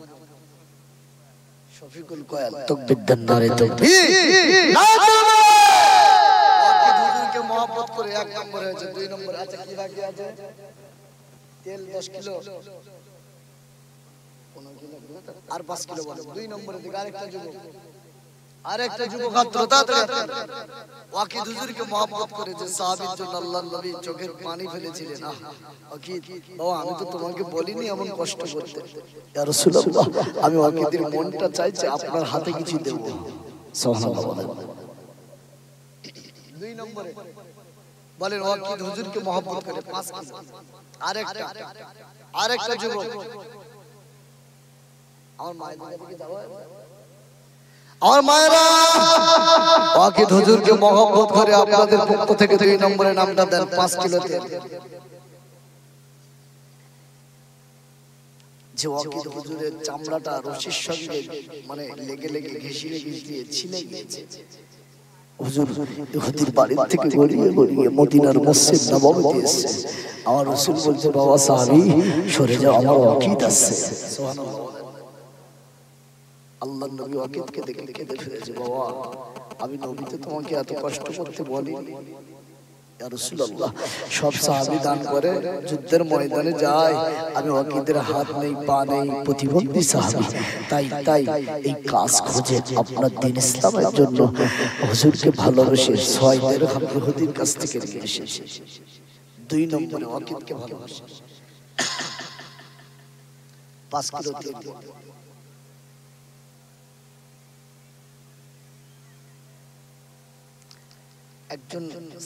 শফিকুল কয়াল তাকবীর দেন, নারে তাকবীর। না ওয়াকিদ হুজুরকে মহব্বত করে 1 নম্বরে হয়েছে। 2 নম্বরে আচ্ছা কি বাকি আছে? তেল 10 কিলো, 15 কিলো আর 5 কিলো বলে। 2 নম্বরে দিকে আরেকটা যুবক হাত তাড়াতাড়ি ওয়াকিদ হুজুরকে মহব্বত করে, যে সাহাবীর জন্য আল্লাহর নবী চোখের পানি ফেলেছিলেন। ওয়াকিদ বাবা আমি তো তোমাকে বলিনি এমন কষ্ট করতে, ইয়া রাসূলুল্লাহ আমি ওয়াকিদের মনটা চাইছে আপনার হাতে কিছু দেব। সুবহানাল্লাহ বলেন। 2 নম্বরে বলেন ওয়াকিদ হুজুরকে মহব্বত করে 5 কিলো। আরেকটা যুবক আমার মায়ের দিকে যাও, আমার মায়েরা ওয়াকিদ হুজুরকে মহব্বত করে আপনাদের পক্ষ থেকে 2 নম্বরে নামটা দেন 5 কিলো তেল। যে ওয়াকিদ হুজুরের চামড়াটা রশির সঙ্গে মানে লেগে লেগে ঘেঁষিয়ে ঘেঁষিয়ে ছিনে গিয়েছে। হুজুর ইহুদির বাড়ি থেকে গড়িয়ে গড়িয়ে মদিনার মসজিদ নববীতে এসেছে। আমার রাসূল বলছে বাবা সাহাবী সরে যাও, আমার ওয়াকিদ আসছে। সুবহানাল্লাহ। আল্লাহর নবী ওয়াকিদকে দেখে কেঁদে ফেলেছে, বাবা আমি নবী তো তোমাকে এত কষ্ট করতে বলিনি। ইয়া রাসূলুল্লাহ সব সাহাবী দান করে যুদ্ধের ময়দানে যায়, আমি ওয়াকিদের হাত নেই পা নেই, প্রতিবন্ধী সাহাবী, তাই এই কাজ খুঁজে আপনার দ্বীন ইসলামের জন্য হুজুরকে ভালোবেসে 6 দিরহাম ইহুদির কাছ থেকে নিয়ে এসেছে। 2 নম্বরে ওয়াকিদকে ভালোবাসে 5 কিলো তেল। একজন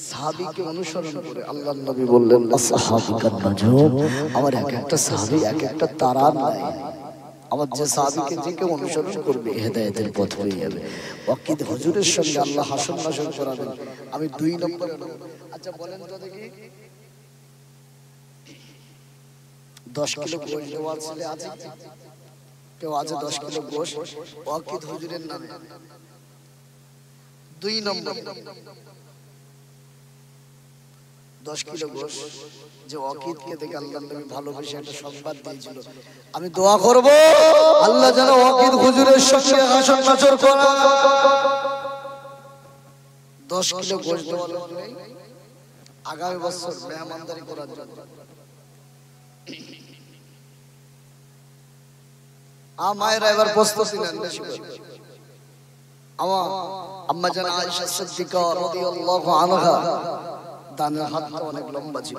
সাহাবীকে অনুসরণ করে আল্লাহর নবী বললেন আসহাবিকান নাজুম, আমার এক একটা সাহাবী এক একটা তারার নাই। আমার যে সাহাবীকে যে কেউ অনুসরণ করবে হেদায়েতের পথ পেয়ে যাবে। ওয়াকিদ হুজুরের সঙ্গে আল্লাহ হাসর নাসর করাবেন। আমি 2 নম্বর। আচ্ছা বলেন তো দেখি 10 কিলো গোশত দেওয়ার ছেলে আছে কেউ? আছে 10 কিলো গোশত ওয়াকিদ হুজুরের নামে। 2 নম্বর 10 কিলো গোশ যে ওয়াকিদকে দেখে আল্লাহর নবী ভালোবেসে একটা সংবাদ দিয়েছিল, আমি দোয়া করব আল্লাহ যেন ওয়াকিদ হুজুরের সঙ্গে হাসর নাচর করা। 10 কিলো গোশ দেওয়া নেই আগামী বছর মেহমানদারি করার জন্য। মায়েরা এবার প্রস্তুতি নেন বেশি করে। আমার আম্মা জান আয়েশা সিদ্দিকা রাদিয়াল্লাহু আনহা দানের হাতটা অনেক লম্বা ছিল।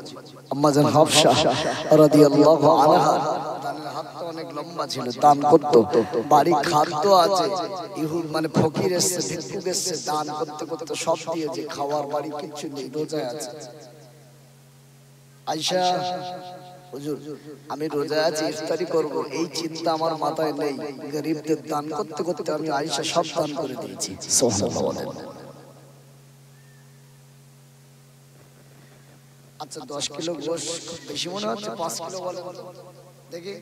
আম্মা জান হাফসা রাদিয়াল্লাহু আনহা দানের হাতটা অনেক লম্বা ছিল, দান করতো। বাড়ি খাদ্য আছে, ইহুদ মানে ফকির এসেছে, ভিক্ষুক এসেছে, দান করতে করতে সব দিয়েছে, খাওয়ার বাড়ি কিছু নেই, রোজায় আছে। আয়েশা, হুজুর আমি রোজা আছি, ইফতারি করব, এই চিন্তা আমার মাথায় নেই। গরিবদের দান করতে করতে আমি আয়েশা সব দান করে দিয়েছি। সুবহানাল্লাহ। আচ্ছা 10 কিলো গোশ বেশি মনে হচ্ছে, 5 কিলো বলে দেখি।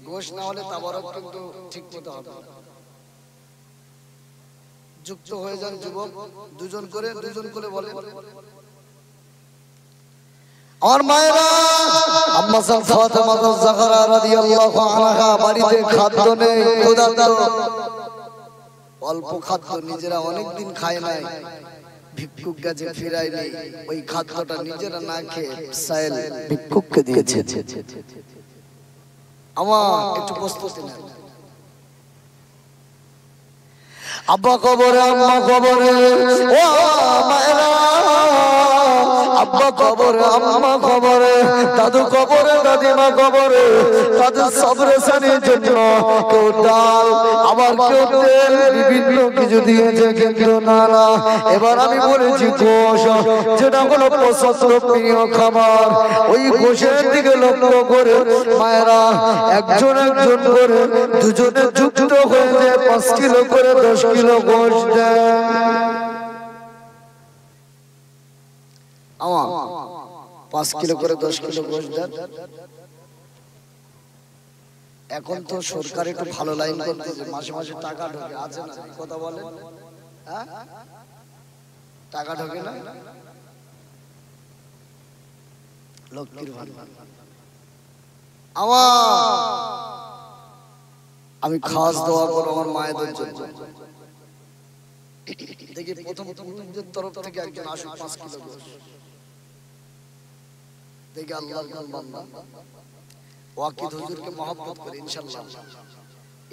গোশ না হলে তাবারক কিন্তু ঠিক মতো হবে। যুক্ত হয়ে যান যুবক, দুজন করে বলে। আমার মায়েরা, আম্মা জান ফাতেমা জাহরা রাদিয়াল্লাহু আনহা বাড়িতে খাদ্য নেই, ক্ষুধার্ত, অল্প খাদ্য, নিজেরা অনেক দিন খায় নাই, ভিক্ষুক কাছে ফিরায়নি, ওই খাদ্যটা নিজেরা না খেয়ে সাইল ভিক্ষুককে দিয়েছে। আমার একটু প্রস্তুতি নেন। আব্বা কবরে, আম্মা কবরে, ও মায়েরা, আব্বা কবরে, আম্মা কবরে, দাদু কবরে, দাদিমা কবরে, তাদের সবরেশনের জন্য কেউ ডাল, আবার কেউ তেল, বিভিন্ন কিছু দিয়েছে, কিন্তু না না, এবার আমি বলেছি গোশ, যেটা হলো পছন্দ প্রিয় খাবার, ওই গোশের দিকে লক্ষ্য করে মায়েরা একজন করে দুজনে যুক্ত হয়ে 5 কিলো করে 10 কিলো গোশ দেয়। আমার 5 কিলো করে 10 কিলো গোশ দেন। এখন তো সরকার একটু ভালো লাইন করতেছে, মাসে মাসে টাকা ঢোকে, আছে না? কথা বলেন, হ্যাঁ টাকা ঢোকে না? লক্ষ্মীর ভান্ডার। আমি খাস দোয়া করব আমার মায়েদের জন্য। দেখি প্রথম পুরুষদের তরফ থেকে একজন আসুক 5 কিলো গোশ। দেখি আল্লাহর বান্দা ওয়াকিদ হুজুরকে মহব্বত করে ইনশাআল্লাহ।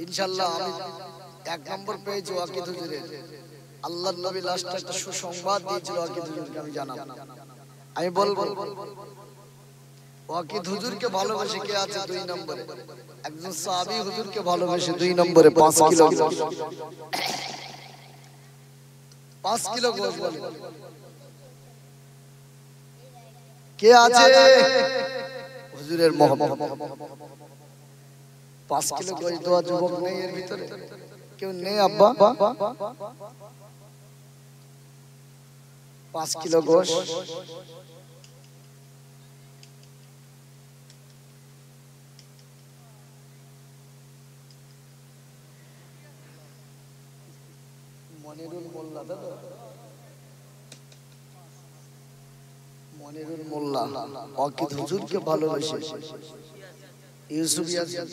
ইনশাআল্লাহ আমি 1 নম্বর পেয়েছি ওয়াকিদ হুজুরের। আল্লাহর নবী লাস্টে একটা সুসংবাদ দিয়েছিল ওয়াকিদ হুজুরকে, আমি জানাবো। আমি বলবো ওয়াকিদ হুজুরকে ভালোবেসে কে আছে 2 নম্বরে? একজন সাহাবী হুজুরকে ভালোবেসে 2 নম্বরে 5 কিলো গোশ। 5 কিলো গোশ বলে কে আছে? হুজুরের মহব্বত। 5 কিলো গোশ দেওয়া যুবক নেই এর ভিতরে? কেউ নেই আব্বা? 5 কিলো গোশ মনিরুল মোল্লা, দাদা মনিরুল মোল্লা ওয়াকিদ হুজুরকে ভালোবেসে ইউসুফ ইয়াসিন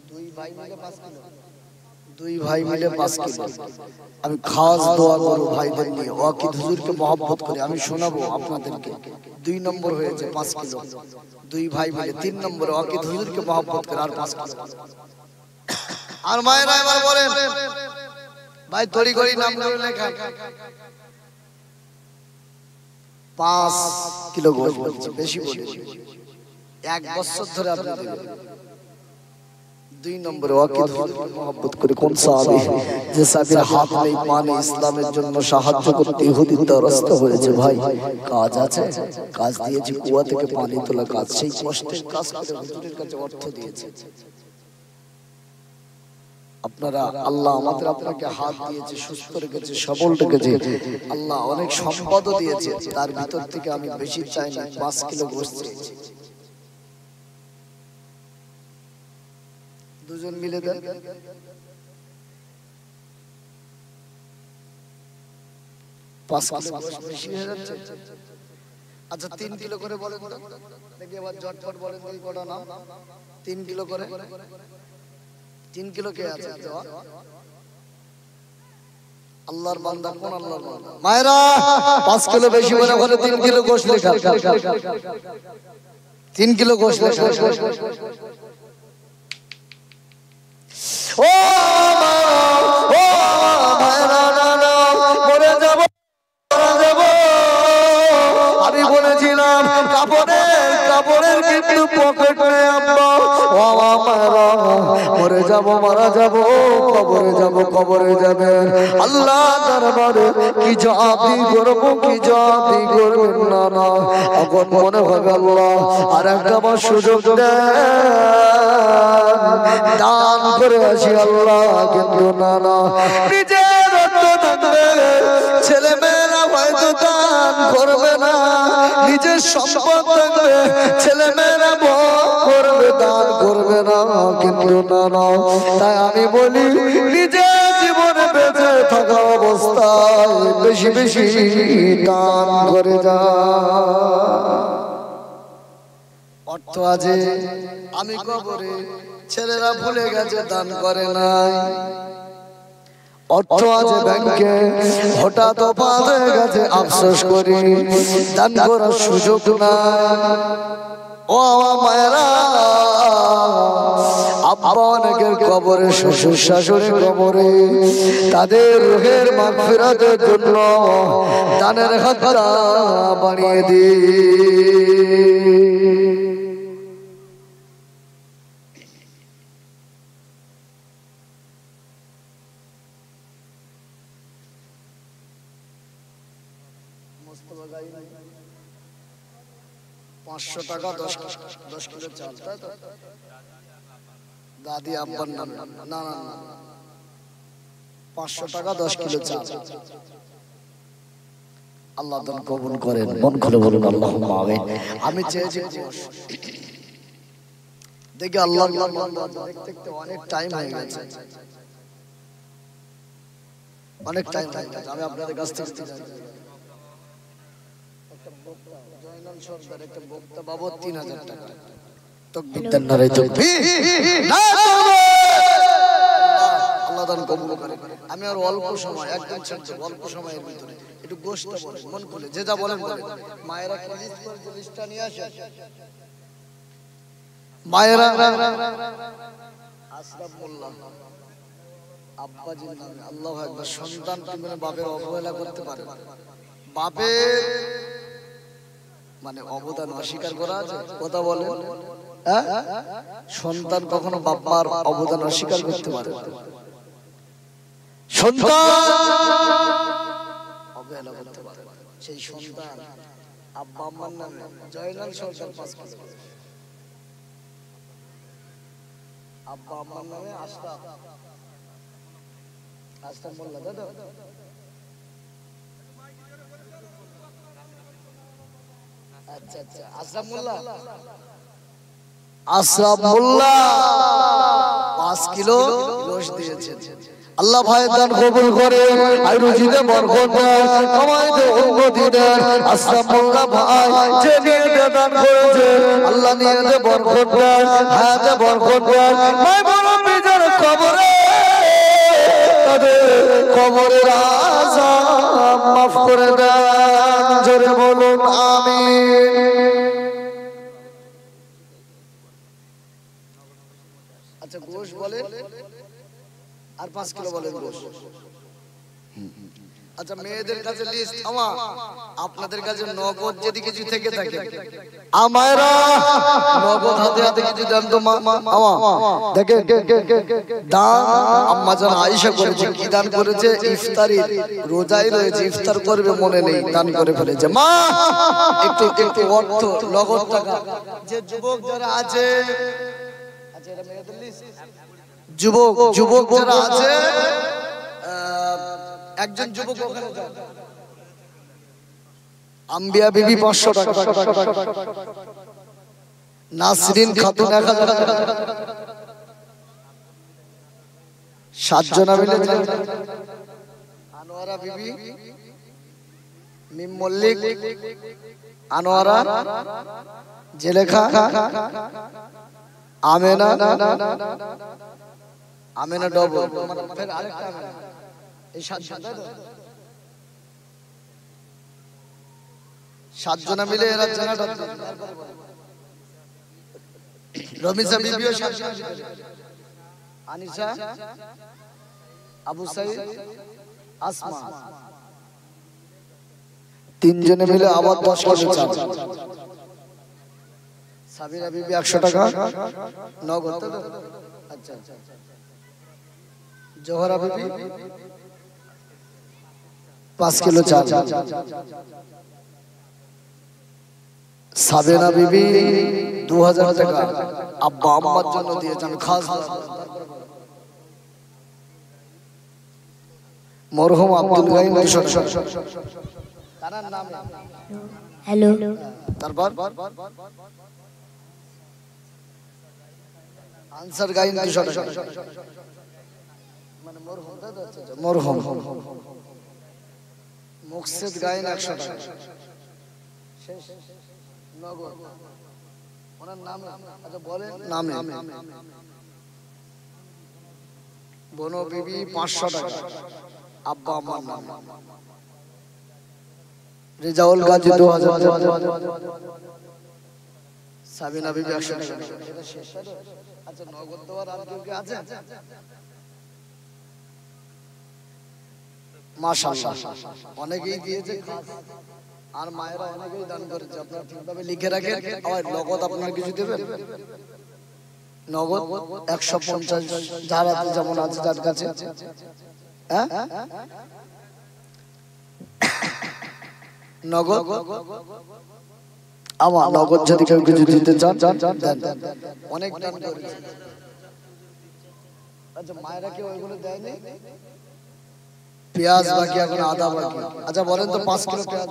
2 ভাই মিলে 5 কিলো, 2 ভাই মিলে 5 কিলো। আমি খাস দোয়া করব ভাইদের নিয়ে, ওয়াকিদ হুজুরকে মহব্বত করে আমি শোনাবো আপনাদেরকে। 2 নম্বর হয়েছে 5 কিলো, 2 ভাই মিলে। 3 নম্বরে ওয়াকিদ হুজুরকে মহব্বত করে আর 5 কিলো। আর মায়েরা এবার বলেন ভাই তড়ি ঘড়ি নাম ধরে লেখা 5 কিলো গোশ বলছে, বেশি বলে 1 বছর ধরে আপনি দিবেন। 2 নম্বরে ওয়াকিদ হুজুরকে মহব্বত করে। কোন সাহাবী? যে সাহাবীর হাত নেই পা নেই, ইসলামের জন্য সাহায্য করতে ইহুদি ত্রস্ত হয়েছে। ভাই কাজ আছে, কাজ দিয়েছি, কুয়া থেকে পানি তোলা কাজ, সেই কষ্টের কাজ করে হুজুরের কাছে অর্থ দিয়েছে। আপনারা আল্লাহ আমাদের আপনাকে হাত দিয়েছে, সুস্থ রেখেছে, সবল রেখেছে, আল্লাহ অনেক সম্পদও দিয়েছে, তার ভিতর থেকে আমি বেশি চাই না, 5 কিলো গোশ চেয়েছি। দুজন মিলে দেন। 5 কিলো বেশি হয়ে যাচ্ছে। আচ্ছা 3 কিলো করে বলেন তো দেখি, এবার ঝটপট বলেন দেখি কটা নাম। 3 কিলো করে, 3 কিলো কে আছে দেওয়া? আল্লাহর বান্দা। কোন আল্লাহর বান্দা? মায়েরা 5 কিলো বেশি মনে করে 3 কিলো গোশত লেখা, 3 কিলো গোশত লেখা। ও মায়েরা, না মরে যাব, আমি বলেছিলাম কাপড়ের কিন্তু পকেট নেই আব্বা। ও মায়েরা মরে যাব, মারা যাব, কবরে যাবে। আল্লাহ দরবারে কি জবাব করব, কি জবাব করবেন? না এখন মনে হবে আল্লাহ আর একটা বার সুযোগ দেন, দান করে আসি আল্লাহ। কিন্তু না নিজের রক্ত থাকবে, ছেলে মেয়েরা হয়তো দান করবে না, নিজের সম্পদ থাকবে, ছেলে মেয়েরা করবে, দান করবে না। কিন্তু না তাই আমি বলি নিজের জীবনে বেঁচে থাকা অবস্থায় বেশি বেশি দান করে যা। অর্থ আছে আমি কবরে, ছেলেরা ভুলে গেছে দান করে নাই। অর্থ আছে ব্যাংকে, হঠাৎ অপাত হয়ে গেছে, আফসোস করি, দান করার সুযোগ নাই। ও মায়েরা, আব্বা অনেকের কবরে, শ্বশুর শাশুড়ি কবরে, তাদের রুহের মাগফিরাতের জন্য দানের হাতটা বাড়িয়ে দিই। $500 10 কিলো চাল, তাই তো? দাদি আব্বার নাম? না 500 10 কিলো চাল। আল্লাহ দান কবুল করেন। মন খুলে বলুন আল্লাহুম্মা আমিন। আমি চেয়েছি দেখি আল্লাহ দেখতে অনেক টাইম হয়ে গেছে, অনেক টাইম হয়ে গেছে। আমি আপনাদের কাছ থেকে একটা বক্তা বাবদ 3000 টাকা তাকবীর দেন, নারে তাকবীর। আল্লাহ দান কবুল করেন। আমি আর অল্প সময়, একদম ছোট অল্প সময়ের ভিতরে একটু গোশত বলেন, মন খুলে যে যা বলেন বলেন। মায়েরা কি লিস্ট করেছে? লিস্টটা নিয়ে আসেন মায়েরা। আশরাফ মোল্লা আব্বাজির নামে, আল্লাহু আকবার। সন্তান তুমি বাপের অবহেলা করতে পারে? বাপের মানে অবদান অস্বীকার করা আছে? কথা বলে সন্তান কখনো বাবার অবদান অস্বীকার করতে পারে? সন্তান অবহেলা করতে পারে? সেই সন্তান আব্বা আম্মার নামে জয়নাল সরকার 5 কিলো, আব্বা আম্মার নামে আশরাফ মোল্লা, দাদা আচ্ছা আচ্ছা আশরাফ মোল্লা 5 কিলো গোশত দিয়েছেন। আল্লাহ ভাই দান কবুল করে, আর রুজিতে বরকত দেন, কামাইতে উন্নতি দেন। আশরাফ মোল্লা ভাই যে নিয়ে দান করেছে, আল্লাহ নিয়ে বরকত দেন, হায়াতে বরকত দেন। ভাই বড় বেজার কবরে, তাদের কবরের আযাব মাফ করে দেন। জোরে বলুন আমিন। আচ্ছা গোশত বলেন আর 5 কিলো বলেন গোশত। আচ্ছা মেয়েদের কাছে লিস্ট আমার, আপনাদের কাছে নগদ যদি কিছু থেকে থাকে আমারা নগদ হাতে হাতে কিছু দেন তো মা। আমা দেখেন দান আম্মা জান আয়েশা করেছে, কি দান করেছে? ইফতারি, রোজায় রয়েছে, ইফতার করবে মনে নেই, দান করে ফেলেছে। মা একটু একটু অর্থ নগদ টাকা যে যুবক যারা আছে, আচ্ছা এটা মেয়েদের লিস্ট, যুবক যারা আছে, একজন যুবক ওখানে যান। আম্বিয়া বিবি 500 টাকা, নাসরিন খাতুন 1000 টাকা, 7 জনা মিলে যান। আনোয়ারা বিবি মিম মল্লিক, আনোয়ারা, জেলেখা, আমেনা, আমেনা ডবল, ফের আরেকটা আমেনা। এই সাতজনা মিলে এরা জানাটা। রমিসা বিবিও আনিসা, আবু সাইদ, আসমা, তিনজনে মিলে আবার 10 কিলো চাল। সাবিরা বিবি 100 টাকা নগদ। আচ্ছা, জোহরা বিবি 5 কিলো চাল। সাবেনা বিবি 2000 টাকা আব্বা আম্মার জন্য দিয়েছেন খাস। মরহুম আব্দুল গাইম 200 টাকা। তার নাম হ্যালো। তারপর আনসার গাইম 200 টাকা। মানে মরহুম দাদা, মরহুম মুকসিদ গাইন 100 টাকা। শেষ নগদ ওনার নামে। আচ্ছা বলেন নামে। বনো বিবি 500 টাকা আব্বা আম্মার নামে। রেজাউল গাজী 2000 টাকা। সাবিনা বিবি 100 টাকা। এটা শেষ। আচ্ছা নগদ দেওয়ার আর কেউ কি আছে? মাশাআল্লাহ অনেকেই দিয়েছে খাস, আর মায়েরা অনেকেই দান করেছে। আপনারা ঠিকভাবে লিখে রাখেন। আর নগদ আপনারা কিছু দেবেন? নগদ 150 যার হাতে যেমন আছে, যার কাছে। হ্যাঁ নগদ আমার নগদ যদি কেউ কিছু দিতে চান দেন। অনেক দান করেছে। আচ্ছা মায়েরা কেউ ওইগুলো দেয়নি? পেঁয়াজ বাকি, এখন আদা বাকি। আচ্ছা বলেন তো 5 কিলো পেঁয়াজ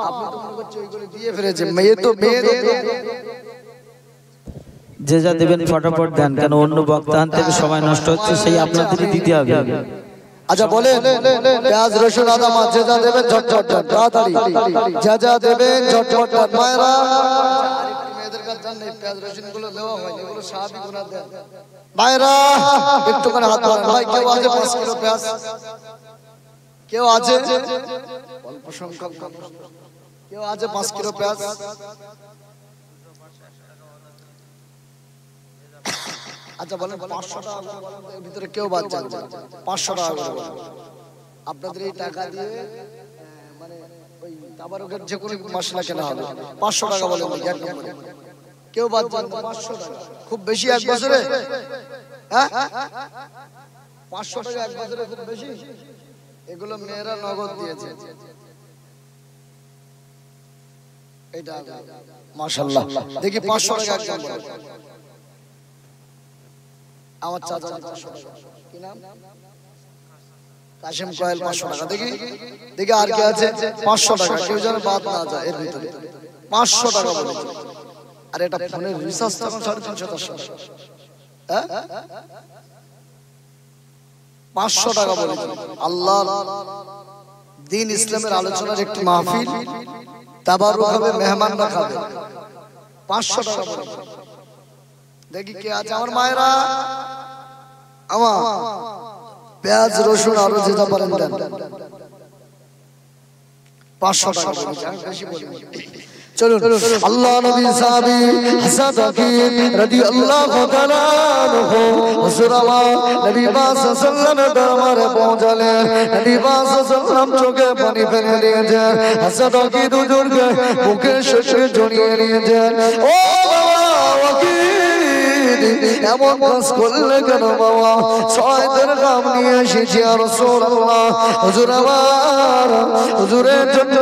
আপনি তো মনে করছেন ওইগুলো দিয়ে ফেলেছেন। মেয়ে তো মেয়ে যে যা দেবেন ফটাফট দেন, কেন অন্য বক্তা থেকে সময় নষ্ট হচ্ছে, সেই আপনাদেরই দিতে হবে। আচ্ছা বলেন পেঁয়াজ রসুন আদা মাছ যে যা দেবেন ঝটঝট তাড়াতাড়ি, যা যা দেবেন ঝটঝট। মায়েরা মেয়েদের কাছে জান নেই, পেঁয়াজ রসুন গুলো দেওয়া হয়, এগুলো সাহাবী গুনাহ দেন। মায়েরা একটুখানি হাত বাড়ান। ভাই কেউ আছে 5 কিলো পেঁয়াজ? কেউ আছে? অল্প সংখ্যক। কেউ আছে 5 কিলো পেঁয়াজ? আচ্ছা বলেন 500 টাকা এর ভিতরে কেউ বাদ যান? 500 টাকা করে আপনাদের এই টাকা দিয়ে মানে ওই তাবারকের যে কোনো মশলা কেনা হবে। 500 টাকা বলেন এক নম্বরে। কেউ বাদ যান? 500 টাকা খুব বেশি এক বছরে? হ্যাঁ 500 টাকা এক বছরে খুব বেশি? এগুলো মেয়েরা নগদ দিয়েছে। এটা মাশাআল্লাহ। দেখি 500 টাকা এক নম্বরে। আমার চাচা 500 টাকা। কি নাম? কাশেম কোয়েল 500 টাকা। দেখি দেখি আর কি আছে? 500 টাকা। কেউ যেন বাদ না যায় এর ভিতরে। 500 টাকা বলেছে। আর এটা ফোনের রিচার্জ তখন 350 টাকা। হ্যাঁ 500 টাকা বলেছে। আল্লাহর দ্বীন ইসলামের আলোচনার একটি মাহফিল, তাবারুক হবে, মেহমানরা খাবে। 500 টাকা বলেছে। দেখি কে আছে আমার মায়েরা? আমার পেঁয়াজ রসুন আরো যেটা পারেন দেন। 500 টাকা বলেছে, আমি বেশি বলিনি। চলুন আল্লাহ নবী সাহাবী হাসান আকিব রাদিয়াল্লাহু তাআলা আনহু হুজুর আমার নবী পাক সাল্লাল্লাহু দরবারে পৌঁছালেন। নবী পাক সাল্লাল্লাহু চোখে পানি ফেলে দিয়েছেন। হাসান আকিব হুজুরকে বুকে শেষে জড়িয়ে নিয়েছেন। ও বাবা এমন কাজ করলে কেন বাবা? 6 দিরহাম নিয়ে এসেছি আর রাসূলুল্লাহ। হুজুর আমার হুজুরের জন্য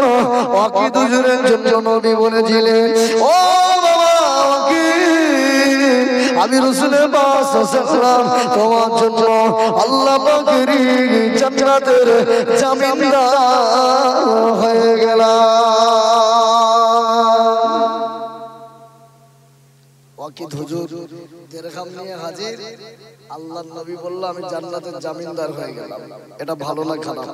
ওয়াকিদ হুজুরের জন্য নবী বলেছিলেন, ও বাবা ওয়াকিদ আমি রাসূলের পাক সাল্লাল্লাহু তোমার জন্য আল্লাহ পাকের জান্নাতের জামিনদার হয়ে গেলাম। ওয়াকিদ হুজুর দেড়খাম নিয়ে হাজির। আল্লাহর নবী বলল আমি জান্নাতের জামিনদার হয়ে গেলাম। এটা ভালো না খারাপ?